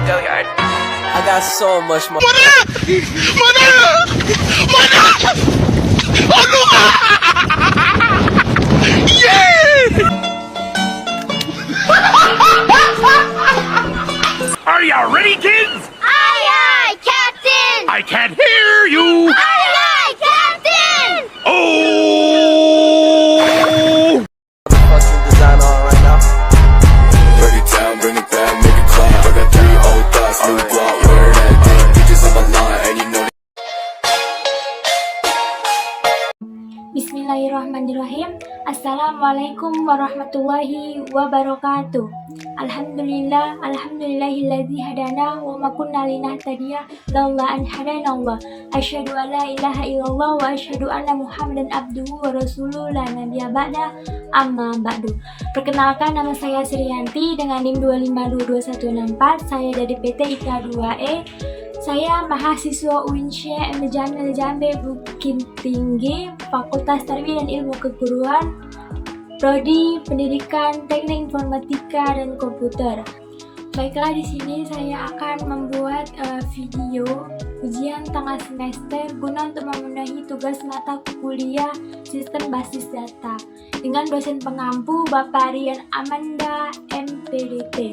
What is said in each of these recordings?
go yard. I got so much money. Are you ready, kids? Aye, aye, Captain! I can't hear you. Aye, aye, Captain! Oh! Fucking design on right now. Break it down, bring it back, make it clap. I got 3 old thoughts, new guap, where that thing. Bitches on my line, and you know. Bismillahirrahmanirrahim. Assalamualaikum warahmatullahi wabarakatuh. Alhamdulillahilladzi hadana wa ma kunna linahtadiya laula an hadanallah. Asyhadu an la ilaha illallah wa asyhadu anna Muhammadan abduhu wa rasuluhu la nabiyya ba'da, amma ba'du. Perkenalkan, nama saya Sriyanti dengan NIM 2522164. Saya dari PT IKA 2E. Saya mahasiswa UINSYE MJAN Jambe Bukit Tinggi, Fakultas Tarbiyah dan Ilmu Keguruan, Prodi Pendidikan Teknik Informatika dan Komputer. Baiklah, di sini saya akan membuat video ujian tengah semester guna untuk memenuhi tugas mata kuliah Sistem Basis Data dengan dosen pengampu Bapak Rian Amanda MPDT.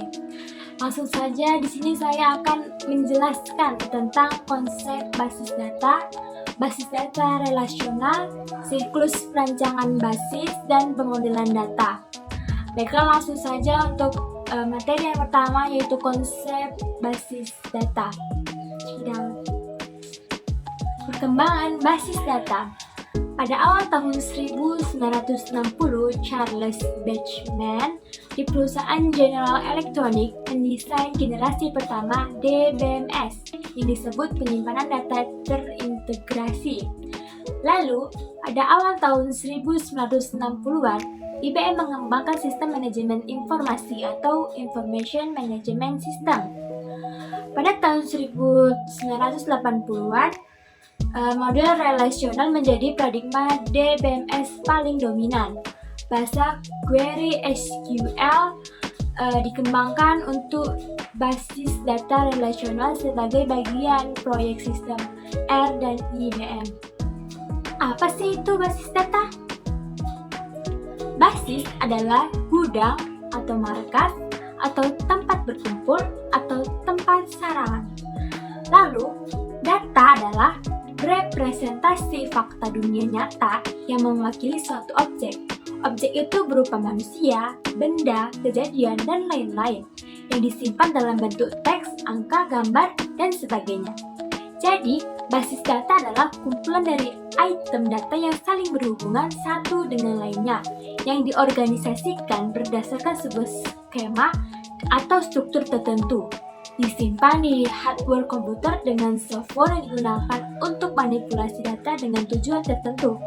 Langsung saja, di sini saya akan menjelaskan tentang konsep basis data relasional, siklus perancangan basis, dan pemodelan data. Baiklah, langsung saja untuk materi yang pertama, yaitu konsep basis data. Perkembangan basis data. Pada awal tahun 1960, Charles Babbage di perusahaan General Electric mendesain generasi pertama DBMS yang disebut penyimpanan data terintegrasi. Lalu, pada awal tahun 1960-an, IBM mengembangkan sistem manajemen informasi atau Information Management System. Pada tahun 1980-an, model relasional menjadi paradigma DBMS paling dominan. Bahasa Query SQL dikembangkan untuk basis data relasional sebagai bagian proyek sistem R dan IBM. Apa sih itu basis data? Basis adalah gudang atau markas atau tempat berkumpul atau tempat sarana. Lalu, data adalah representasi fakta dunia nyata yang mewakili suatu objek. Objek itu berupa manusia, benda, kejadian, dan lain-lain yang disimpan dalam bentuk teks, angka, gambar, dan sebagainya. Jadi, basis data adalah kumpulan dari item data yang saling berhubungan satu dengan lainnya, yang diorganisasikan berdasarkan sebuah skema atau struktur tertentu. Disimpan di hardware komputer dengan software yang digunakan untuk manipulasi data dengan tujuan tertentu.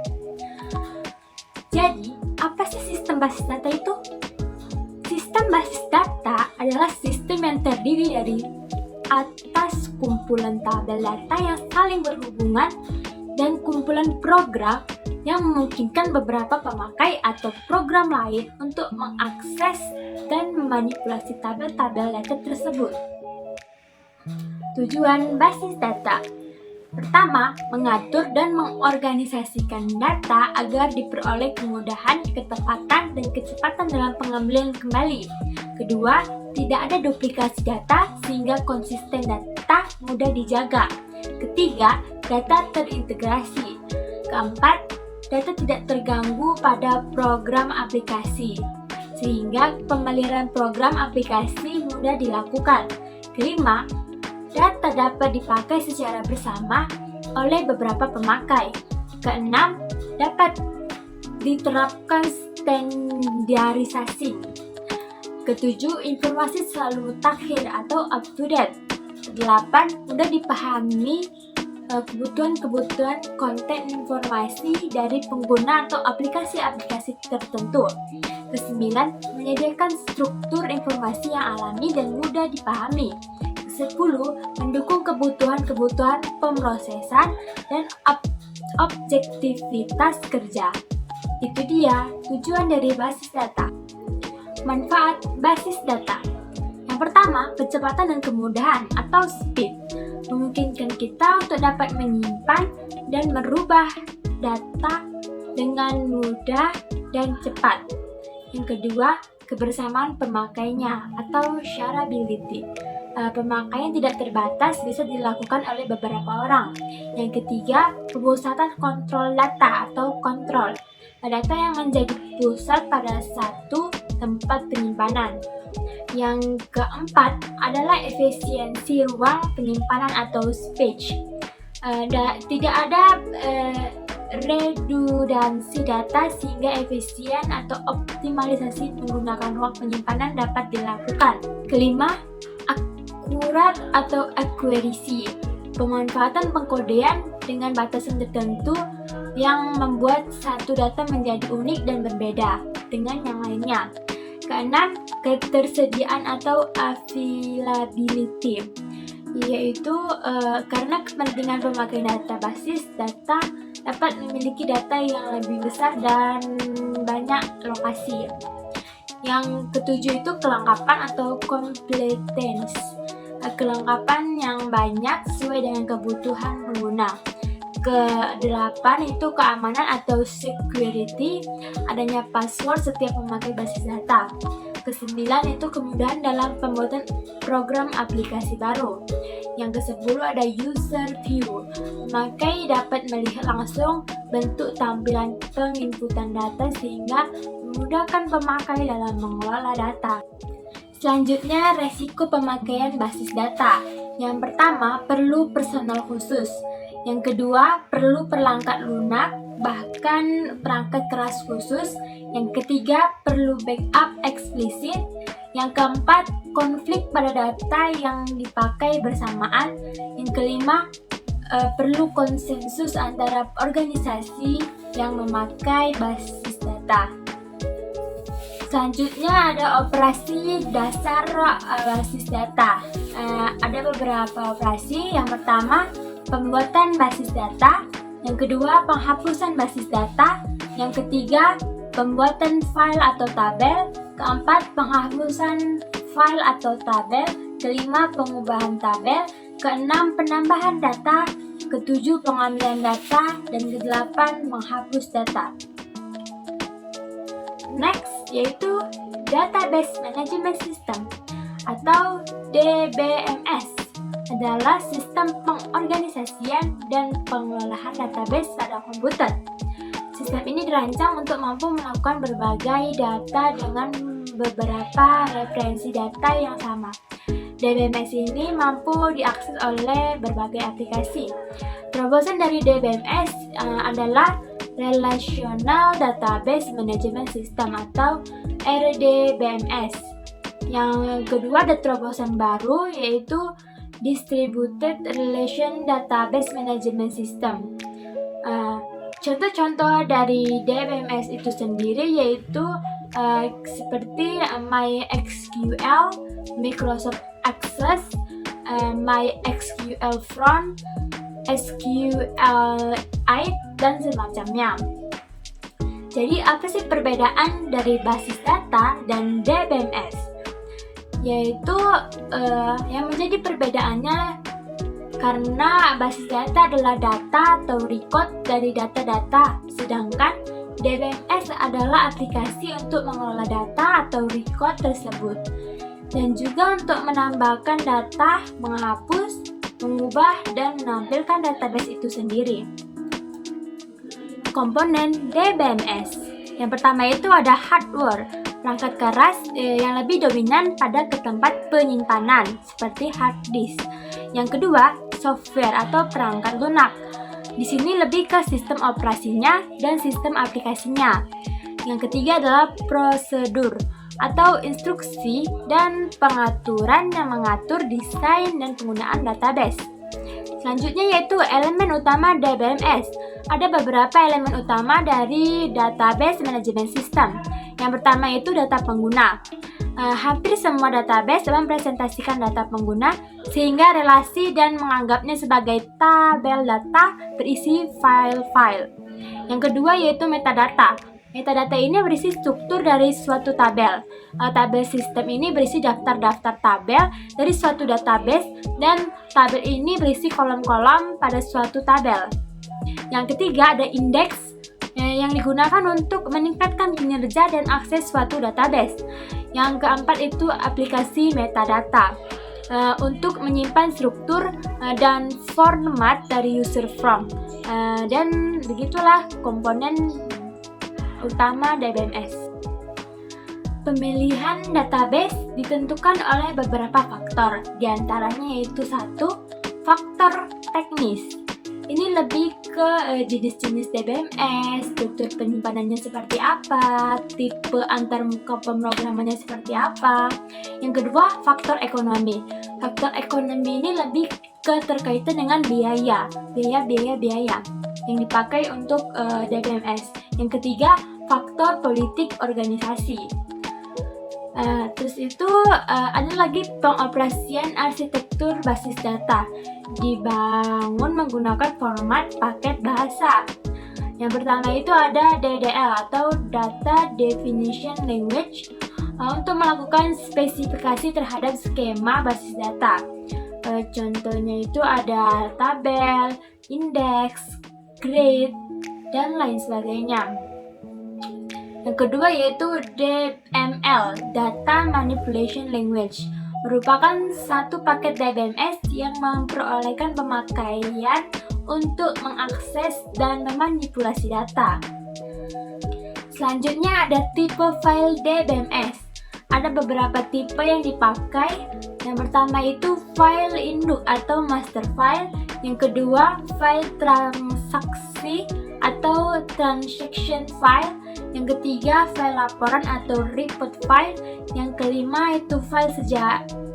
Jadi, apa sih sistem basis data itu? Sistem basis data adalah sistem yang terdiri dari atas kumpulan tabel data yang saling berhubungan dan kumpulan program yang memungkinkan beberapa pemakai atau program lain untuk mengakses dan memanipulasi tabel-tabel data tersebut. Tujuan basis data. Pertama, mengatur dan mengorganisasikan data agar diperoleh kemudahan, ketepatan, dan kecepatan dalam pengambilan kembali. Kedua, tidak ada duplikasi data sehingga konsisten data mudah dijaga. Ketiga, data terintegrasi. Keempat, data tidak terganggu pada program aplikasi sehingga pemeliharaan program aplikasi mudah dilakukan. Kelima, data dapat dipakai secara bersama oleh beberapa pemakai. Keenam, dapat diterapkan standarisasi. Ketujuh, informasi selalu mutakhir atau up to date. Delapan, mudah dipahami kebutuhan konten informasi dari pengguna atau aplikasi-aplikasi tertentu. Kesembilan, menyediakan struktur informasi yang alami dan mudah dipahami. 10. Mendukung kebutuhan pemrosesan dan objektivitas kerja. Itu dia tujuan dari basis data. Manfaat basis data. Yang pertama, pertama, kecepatan dan kemudahan atau speed. Memungkinkan kita untuk dapat menyimpan dan merubah data dengan mudah dan cepat. Yang kedua, kebersamaan pemakainya atau shareability. Pemakaian tidak terbatas bisa dilakukan oleh beberapa orang. Yang ketiga, pemusatan kontrol data atau kontrol. Data yang menjadi pusat pada satu tempat penyimpanan. Yang keempat adalah efisiensi ruang penyimpanan atau space. Tidak ada redundansi data sehingga efisien atau optimalisasi menggunakan ruang penyimpanan dapat dilakukan. Kelima, akurat atau accuracy. Pemanfaatan pengkodean dengan batasan tertentu yang membuat satu data menjadi unik dan berbeda dengan yang lainnya. Keenam, ketersediaan atau availability, yaitu karena kepentingan pemakai data basis data dapat memiliki data yang lebih besar dan banyak lokasi. Yang ketujuh itu kelengkapan atau competence, kelengkapan yang banyak sesuai dengan kebutuhan pengguna. Kedelapan itu keamanan atau security, adanya password setiap memakai basis data. Kesembilan itu kemudahan dalam pembuatan program aplikasi baru. Yang kesepuluh ada user view, pemakai dapat melihat langsung bentuk tampilan penginputan data sehingga memudahkan pemakai dalam mengelola data. Selanjutnya, resiko pemakaian basis data. Yang pertama, perlu personal khusus. Yang kedua, perlu perangkat lunak, bahkan perangkat keras khusus. Yang ketiga, perlu backup eksplisit. Yang keempat, konflik pada data yang dipakai bersamaan. Yang kelima, perlu konsensus antara organisasi yang memakai basis data. Selanjutnya ada operasi dasar basis data. Ada beberapa operasi. Yang pertama, pembuatan basis data. Yang kedua, penghapusan basis data. Yang ketiga, pembuatan file atau tabel. Keempat, penghapusan file atau tabel. Kelima, pengubahan tabel. Keenam, penambahan data. Ketujuh, pengambilan data. Dan kedelapan, menghapus data. Next, yaitu Database Management System atau DBMS, adalah sistem pengorganisasian dan pengelolaan database pada komputer. Sistem ini dirancang untuk mampu melakukan berbagai data dengan beberapa referensi data yang sama. DBMS ini mampu diakses oleh berbagai aplikasi. Terobosan dari DBMS adalah Relational Database Management System atau RDBMS. Yang kedua ada terobosan baru yaitu Distributed Relation Database Management System. Contoh-contoh dari DBMS itu sendiri yaitu seperti MySQL, Microsoft Access, MySQL Front, SQLite, dan semacamnya. Jadi apa sih perbedaan dari basis data dan DBMS? Yaitu yang menjadi perbedaannya karena basis data adalah data atau record dari data-data, sedangkan DBMS adalah aplikasi untuk mengelola data atau record tersebut, dan juga untuk menambahkan data, menghapus, mengubah, dan menampilkan database itu sendiri. Komponen DBMS. Yang pertama itu ada hardware, perangkat keras yang lebih dominan pada ke tempat penyimpanan seperti hard disk. Yang kedua, software atau perangkat lunak. Di sini lebih ke sistem operasinya dan sistem aplikasinya. Yang ketiga adalah prosedur atau instruksi dan pengaturan yang mengatur desain dan penggunaan database. Selanjutnya yaitu elemen utama DBMS. Ada beberapa elemen utama dari Database Management System. Yang pertama itu data pengguna. Hampir semua database mempresentasikan data pengguna sehingga relasi dan menganggapnya sebagai tabel data berisi file-file. Yang kedua yaitu metadata. Metadata ini berisi struktur dari suatu tabel. Tabel sistem ini berisi daftar-daftar tabel dari suatu database, dan tabel ini berisi kolom-kolom pada suatu tabel. Yang ketiga ada indeks yang digunakan untuk meningkatkan kinerja dan akses suatu database. Yang keempat itu aplikasi metadata untuk menyimpan struktur dan format dari user form. Dan begitulah komponen utama DBMS. Pemilihan database ditentukan oleh beberapa faktor, diantaranya yaitu 1. Faktor teknis. Ini lebih ke jenis-jenis DBMS, struktur penyimpanannya seperti apa, tipe antarmuka pemrogramannya seperti apa. Yang kedua, faktor ekonomi. Faktor ekonomi ini lebih ke terkaitan dengan biaya yang dipakai untuk DBMS. Yang ketiga, faktor politik organisasi. Terus itu ada lagi pengoperasian arsitektur basis data, dibangun menggunakan format paket bahasa. Yang pertama itu ada DDL atau Data Definition Language untuk melakukan spesifikasi terhadap skema basis data. Contohnya itu ada tabel, indeks, grade, dan lain sebagainya. Yang kedua yaitu DML, Data Manipulation Language, merupakan satu paket DBMS yang memperolehkan pemakaian untuk mengakses dan memanipulasi data. Selanjutnya ada tipe file DBMS. Ada beberapa tipe yang dipakai. Yang pertama itu file induk atau master file. Yang kedua file transaksi atau transaction file. Yang ketiga file laporan atau report file. Yang kelima itu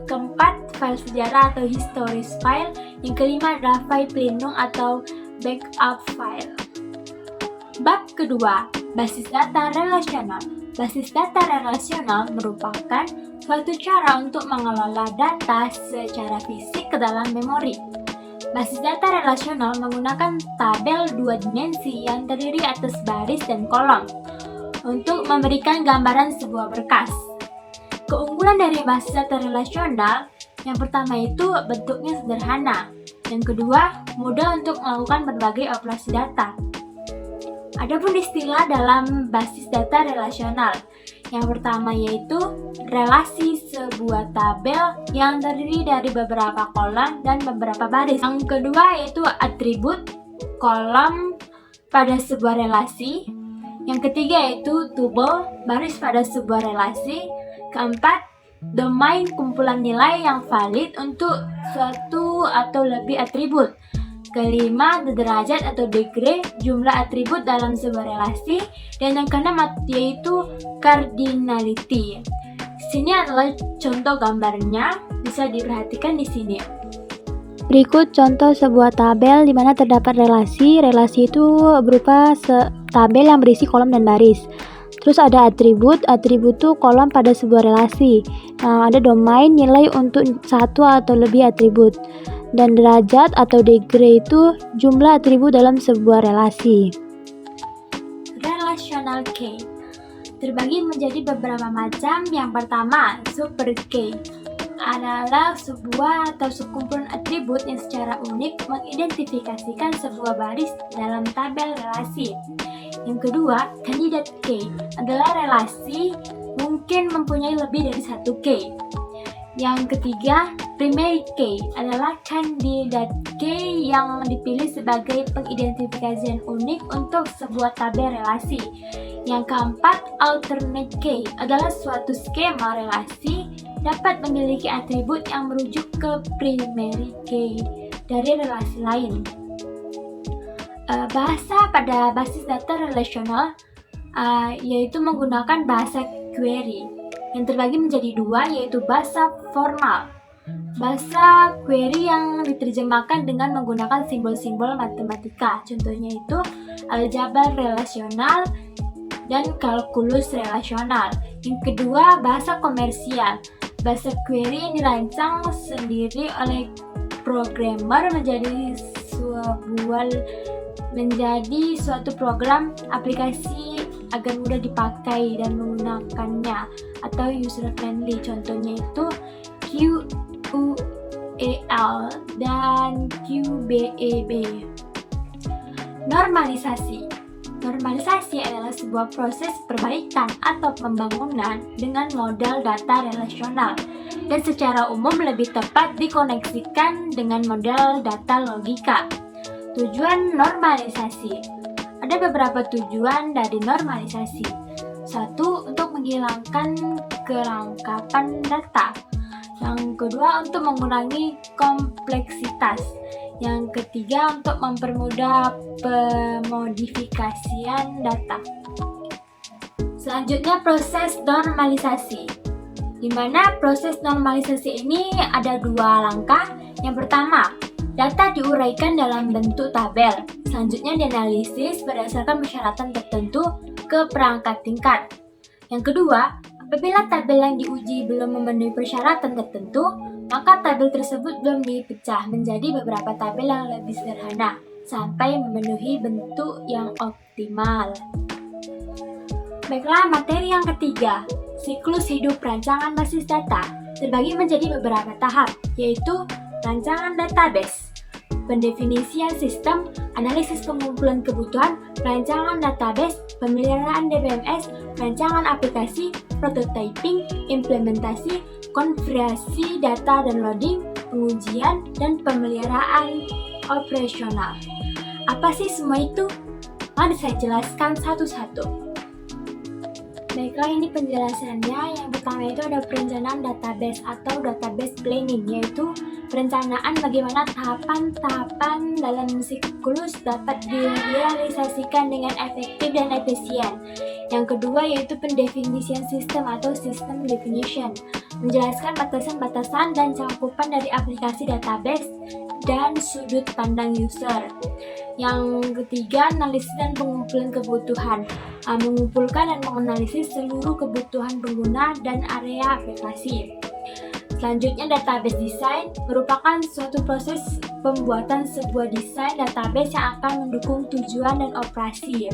keempat file sejarah atau historis file. Yang kelima adalah file pelindung atau backup file. Bab kedua, basis data relasional. Basis data relasional merupakan suatu cara untuk mengelola data secara fisik ke dalam memori. Basis data relasional menggunakan tabel 2 dimensi yang terdiri atas baris dan kolom untuk memberikan gambaran sebuah berkas. Keunggulan dari basis data relasional, yang pertama itu bentuknya sederhana. Yang kedua, mudah untuk melakukan berbagai operasi data. Adapun istilah dalam basis data relasional, yang pertama yaitu relasi sebuah tabel yang terdiri dari beberapa kolom dan beberapa baris. Yang kedua yaitu atribut kolom pada sebuah relasi. Yang ketiga yaitu tuple, baris pada sebuah relasi. Keempat, domain kumpulan nilai yang valid untuk suatu atau lebih atribut. Kelima, derajat atau degree jumlah atribut dalam sebuah relasi. Dan yang keenam yaitu cardinality. Sini adalah contoh gambarnya, bisa diperhatikan di sini. Berikut contoh sebuah tabel di mana terdapat relasi. Relasi itu berupa tabel yang berisi kolom dan baris. Terus ada atribut. Atribut itu kolom pada sebuah relasi. Ada domain, nilai untuk satu atau lebih atribut. Dan derajat atau degree itu jumlah atribut dalam sebuah relasi. Relational key terbagi menjadi beberapa macam. Yang pertama, super key adalah sebuah atau sekumpulan atribut yang secara unik mengidentifikasikan sebuah baris dalam tabel relasi. Yang kedua, candidate key adalah relasi mungkin mempunyai lebih dari satu key. Yang ketiga, primary key adalah candidate key yang dipilih sebagai pengidentifikasian unik untuk sebuah tabel relasi. Yang keempat, alternate key adalah suatu skema relasi dapat memiliki atribut yang merujuk ke primary key dari relasi lain. Bahasa pada basis data relasional yaitu menggunakan bahasa query yang terbagi menjadi dua, yaitu bahasa formal. Bahasa query yang diterjemahkan dengan menggunakan simbol-simbol matematika. Contohnya itu aljabar relasional dan kalkulus relasional. Yang kedua, bahasa komersial. Bahasa query yang dirancang sendiri oleh programmer menjadi suatu program aplikasi agar mudah dipakai dan menggunakannya atau user friendly. Contohnya itu QUEL dan QBEB. Normalisasi. Normalisasi adalah sebuah proses perbaikan atau pembangunan dengan modal data relasional dan secara umum lebih tepat dikoneksikan dengan model data logika. Tujuan normalisasi. Ada beberapa tujuan dari normalisasi. 1. Untuk menghilangkan kerangkapan data. Yang kedua, untuk mengurangi kompleksitas. Yang ketiga, untuk mempermudah pemodifikasian data. Selanjutnya, proses normalisasi, di mana proses normalisasi ini ada 2 langkah. Yang pertama, data diuraikan dalam bentuk tabel. Selanjutnya, dianalisis berdasarkan persyaratan tertentu ke perangkat tingkat. Yang kedua, apabila tabel yang diuji belum memenuhi persyaratan tertentu, maka tabel tersebut belum dipecah menjadi beberapa tabel yang lebih sederhana sampai memenuhi bentuk yang optimal. Baiklah, materi yang ketiga, siklus hidup rancangan basis data terbagi menjadi beberapa tahap, yaitu rancangan database, pendefinisian sistem, analisis pengumpulan kebutuhan, rancangan database, pemeliharaan DBMS, rancangan aplikasi, prototyping, implementasi, konfigurasi data dan loading, pengujian, dan pemeliharaan operasional. Apa sih semua itu? Mari saya jelaskan satu-satu. Baiklah, ini penjelasannya. Yang pertama itu ada perencanaan database atau database planning, yaitu perencanaan bagaimana tahapan-tahapan dalam siklus dapat direalisasikan dengan efektif dan efisien. Yang kedua yaitu pendefinisian sistem atau system definition, menjelaskan batasan-batasan dan cakupan dari aplikasi database dan sudut pandang user. Yang ketiga, analisis dan pengumpulan kebutuhan, mengumpulkan dan menganalisis seluruh kebutuhan pengguna dan area aplikasi. Selanjutnya, database design merupakan suatu proses pembuatan sebuah desain database yang akan mendukung tujuan dan operasi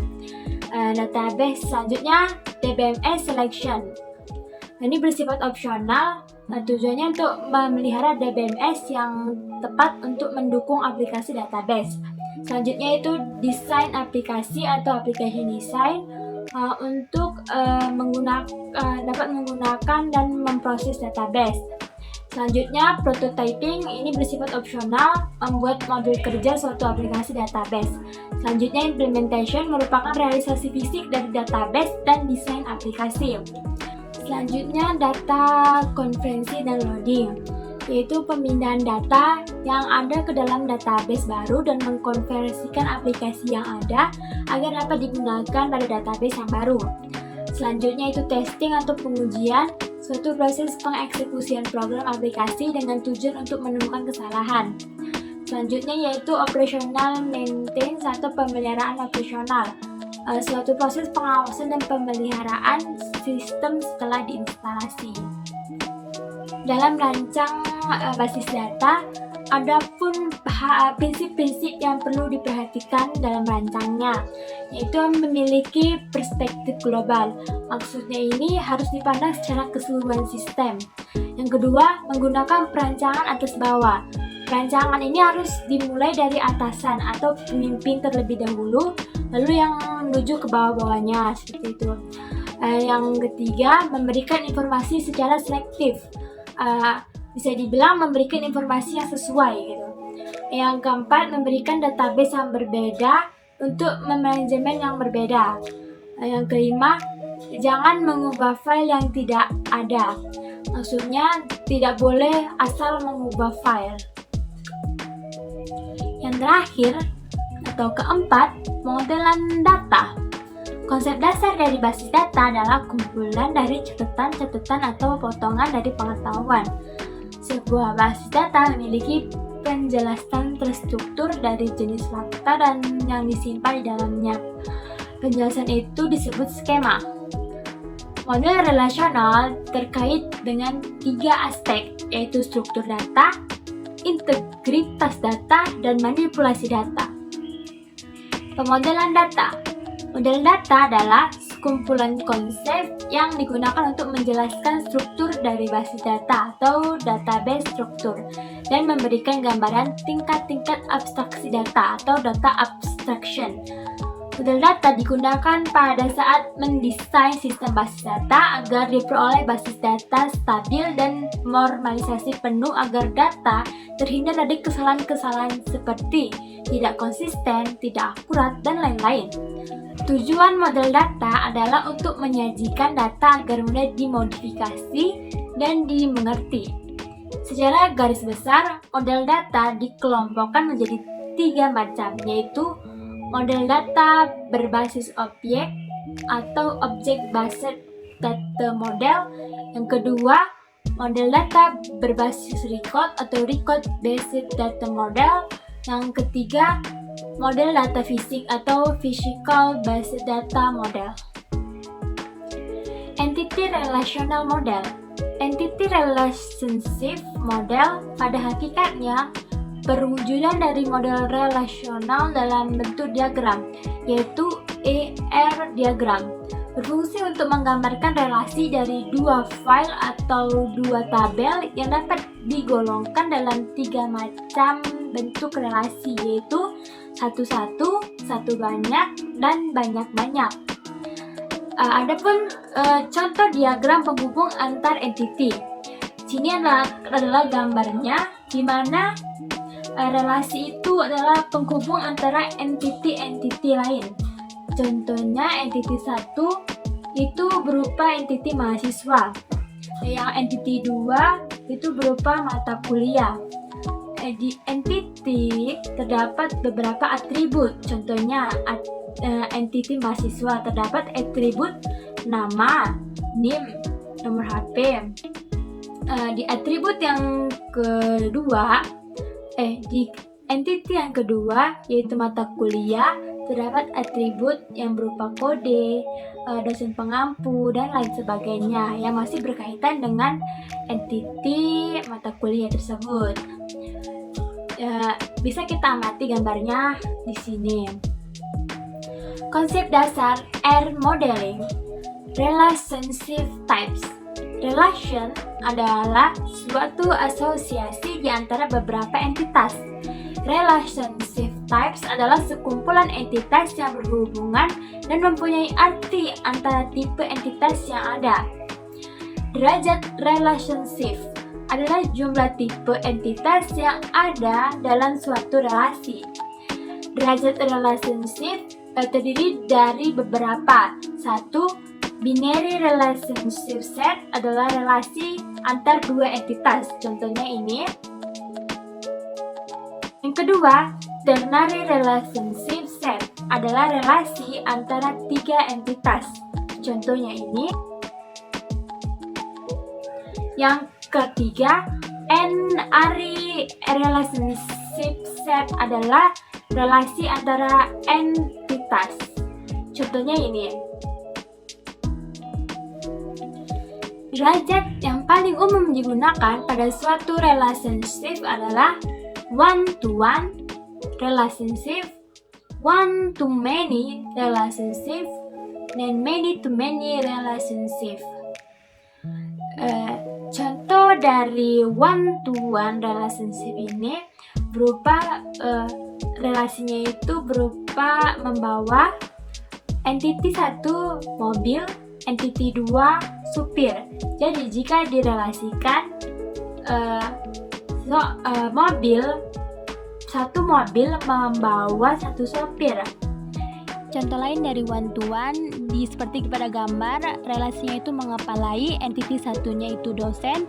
database. Selanjutnya, DBMS selection. Ini bersifat opsional, tujuannya untuk memelihara DBMS yang tepat untuk mendukung aplikasi database. Selanjutnya itu desain aplikasi atau application design untuk dapat menggunakan dan memproses database. Selanjutnya, prototyping ini bersifat opsional, membuat modul kerja suatu aplikasi database. Selanjutnya, implementation merupakan realisasi fisik dari database dan desain aplikasi. Selanjutnya, data konferensi dan loading, yaitu pemindahan data yang ada ke dalam database baru dan mengkonversikan aplikasi yang ada agar dapat digunakan pada database yang baru. Selanjutnya itu testing atau pengujian, suatu proses pengeksekusian program aplikasi dengan tujuan untuk menemukan kesalahan. Selanjutnya yaitu operational maintenance atau pemeliharaan operasional, suatu proses pengawasan dan pemeliharaan sistem setelah diinstalasi. Dalam rancang basis data, ada pun prinsip-prinsip yang perlu diperhatikan dalam rancangnya, yaitu memiliki perspektif global. Maksudnya ini harus dipandang secara keseluruhan sistem. Yang kedua, menggunakan perancangan atas bawah. Perancangan ini harus dimulai dari atasan atau pemimpin terlebih dahulu, lalu yang menuju ke bawah-bawahnya, seperti itu. Yang ketiga, memberikan informasi secara selektif. Bisa dibilang memberikan informasi yang sesuai gitu. Yang keempat, memberikan database yang berbeda untuk manajemen yang berbeda. Yang kelima, jangan mengubah file yang tidak ada. Maksudnya tidak boleh asal mengubah file. Yang terakhir atau keempat, modelan data. Konsep dasar dari basis data adalah kumpulan dari catatan-catatan atau potongan dari pengetahuan. Sebuah basis data memiliki penjelasan terstruktur dari jenis fakta dan yang disimpan di dalamnya. Penjelasan itu disebut skema. Model relasional terkait dengan 3 aspek, yaitu struktur data, integritas data, dan manipulasi data. Pemodelan data. Model data adalah sekumpulan konsep yang digunakan untuk menjelaskan struktur dari basis data atau database struktur dan memberikan gambaran tingkat-tingkat abstraksi data atau data abstraction. Model data digunakan pada saat mendesain sistem basis data agar diperoleh basis data stabil dan normalisasi penuh agar data terhindar dari kesalahan-kesalahan seperti tidak konsisten, tidak akurat, dan lain-lain. Tujuan model data adalah untuk menyajikan data agar mudah dimodifikasi dan dimengerti. Secara garis besar, model data dikelompokkan menjadi 3 macam, yaitu model data berbasis objek atau object based data model. Yang kedua, model data berbasis record atau record based data model. Yang ketiga, model data fisik atau physical based data model. Entity relational model. Entity relationship model pada hakikatnya perwujudan dari model relasional dalam bentuk diagram, yaitu ER diagram. Berfungsi untuk menggambarkan relasi dari 2 file atau 2 tabel yang dapat digolongkan dalam 3 macam bentuk relasi, yaitu satu-satu, satu banyak, dan banyak-banyak. Adapun contoh diagram penghubung antar entity. Sini adalah gambarnya, di mana relasi itu adalah penghubung antara entity-entity lain. Contohnya entity 1 itu berupa entity mahasiswa. Yang entity 2 itu berupa mata kuliah. Di entity terdapat beberapa atribut. Contohnya entity mahasiswa terdapat atribut nama, NIM, nomor HP. Di atribut yang kedua di entity yang kedua, yaitu mata kuliah, terdapat atribut yang berupa kode, dosen pengampu, dan lain sebagainya yang masih berkaitan dengan entity mata kuliah tersebut. Bisa kita amati gambarnya di sini. Konsep dasar R modeling. Relationship types. Relation adalah suatu asosiasi di antara beberapa entitas. Relationship types adalah sekumpulan entitas yang berhubungan dan mempunyai arti antara tipe entitas yang ada. Derajat relationship adalah jumlah tipe entitas yang ada dalam suatu relasi. Derajat relationship terdiri dari beberapa. 1. Binary relationship set adalah relasi antar 2 entitas. Contohnya ini. Yang kedua, ternary relationship set adalah relasi antara 3 entitas. Contohnya ini. Yang ketiga, n-ary relationship set adalah relasi antara entitas. Contohnya ini. Derajat yang paling umum digunakan pada suatu relationship adalah one-to-one relationship, one-to-many relationship, dan many-to-many relationship. Contoh dari one-to-one relationship ini berupa relasinya itu berupa membawa entity 1 mobil, entity 2 supir. Jadi jika direlasikan satu mobil membawa 1 sopir. Contoh lain dari one to one seperti pada gambar, relasinya itu mengepalai entity satunya itu dosen.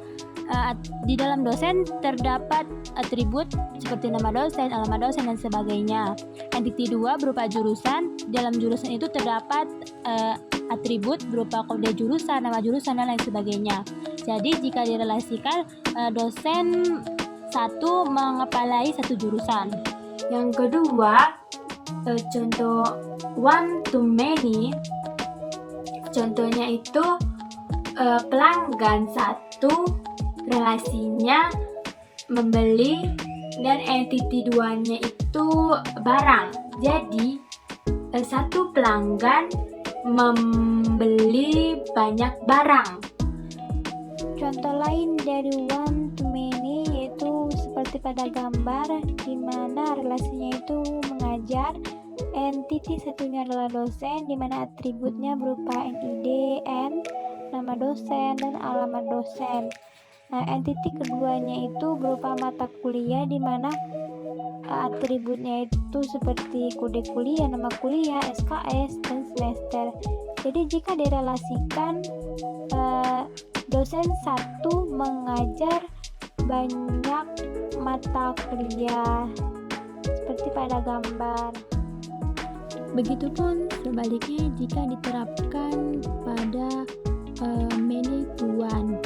Di dalam dosen terdapat atribut seperti nama dosen, alamat dosen, dan sebagainya. Entity 2 berupa jurusan. Dalam jurusan itu terdapat atribut berupa kode jurusan, nama jurusan, dan lain sebagainya. Jadi jika direlasikan, dosen 1 mengepalai 1 jurusan. Yang kedua, contoh one to many. Contohnya itu pelanggan 1 relasinya membeli dan entity 2-nya itu barang. Jadi satu pelanggan membeli banyak barang. Contoh lain dari one to many yaitu seperti pada gambar di mana relasinya itu mengajar, entiti satunya adalah dosen di mana atributnya berupa NID, N, nama dosen dan alamat dosen. Nah, entiti keduanya itu berupa mata kuliah di mana atributnya itu seperti kode kuliah, nama kuliah, SKS dan semester. Jadi jika direlasikan dosen satu mengajar banyak mata kuliah seperti pada gambar. Begitupun sebaliknya jika diterapkan pada many to one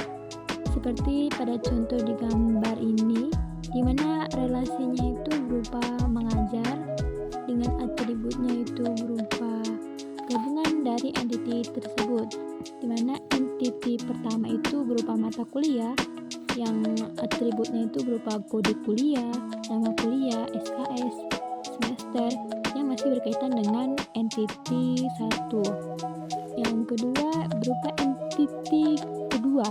seperti pada contoh di gambar ini, di mana relasinya itu berupa mengajar dengan atributnya itu berupa gabungan dari entiti tersebut, di mana entiti pertama itu berupa mata kuliah yang atributnya itu berupa kode kuliah, nama kuliah, SKS, semester yang masih berkaitan dengan entiti satu. Yang kedua berupa entiti kedua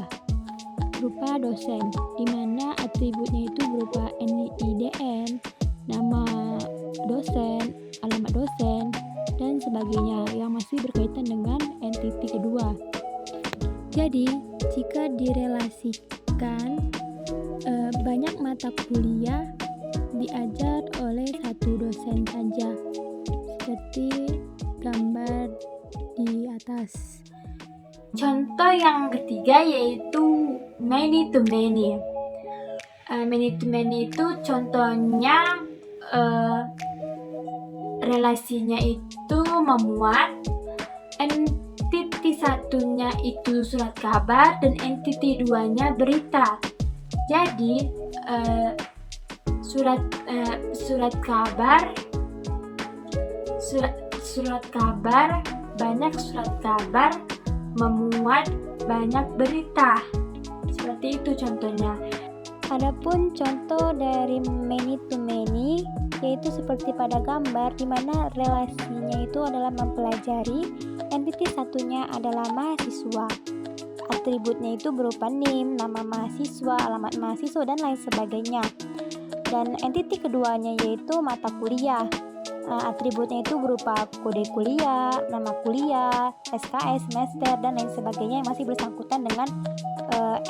berupa dosen, di mana atributnya itu berupa NIDN, nama dosen, alamat dosen, dan sebagainya yang masih berkaitan dengan entiti kedua. Jadi, jika direlasikan banyak mata kuliah diajar oleh satu dosen saja, seperti gambar di atas. Contoh yang ketiga yaitu many to many. Many to many itu contohnya relasinya itu memuat entiti satunya itu surat kabar dan entiti duanya berita. Jadi surat kabar banyak surat kabar memuat banyak berita. Seperti itu contohnya. Adapun contoh dari many to many yaitu seperti pada gambar di mana relasinya itu adalah mempelajari, entiti satunya adalah mahasiswa. Atributnya itu berupa NIM, nama mahasiswa, alamat mahasiswa dan lain sebagainya. Dan entiti keduanya yaitu mata kuliah. Atributnya itu berupa kode kuliah, nama kuliah, SKS, semester dan lain sebagainya yang masih bersangkutan dengan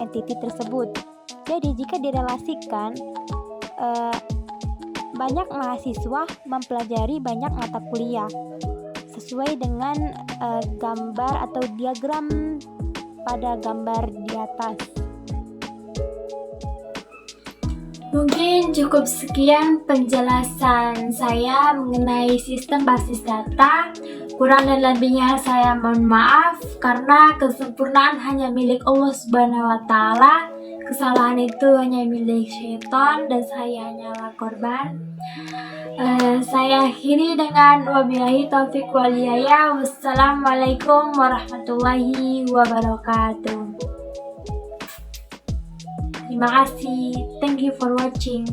entiti tersebut. Jadi jika direlasikan banyak mahasiswa mempelajari banyak mata kuliah sesuai dengan gambar atau diagram pada gambar di atas. Mungkin cukup sekian penjelasan saya mengenai sistem basis data. Kurang dan lebihnya saya mohon maaf karena kesempurnaan hanya milik Allah Subhanahu wa taala. Kesalahan itu hanya milik syaitan dan saya hanyalah korban. Saya akhiri dengan wabillahi taufiq wal hidayah. Wassalamualaikum warahmatullahi wabarakatuh. Terima kasih. Thank you for watching.